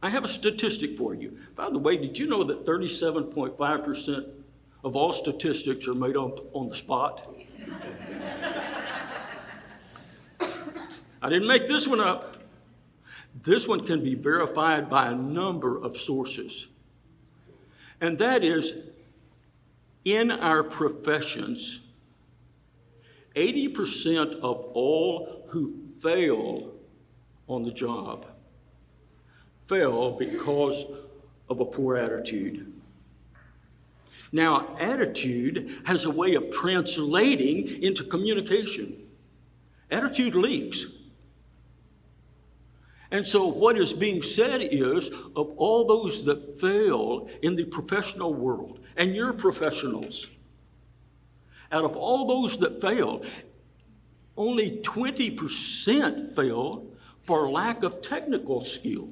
I have a statistic for you. By the way, did you know that 37.5% of all statistics are made up on the spot? I didn't make this one up. This one can be verified by a number of sources. And that is, in our professions, 80% of all who fail on the job fail because of a poor attitude. Now, attitude has a way of translating into communication. Attitude leaks. And so what is being said is, of all those that fail in the professional world, and you're professionals, out of all those that fail, only 20% fail for lack of technical skill.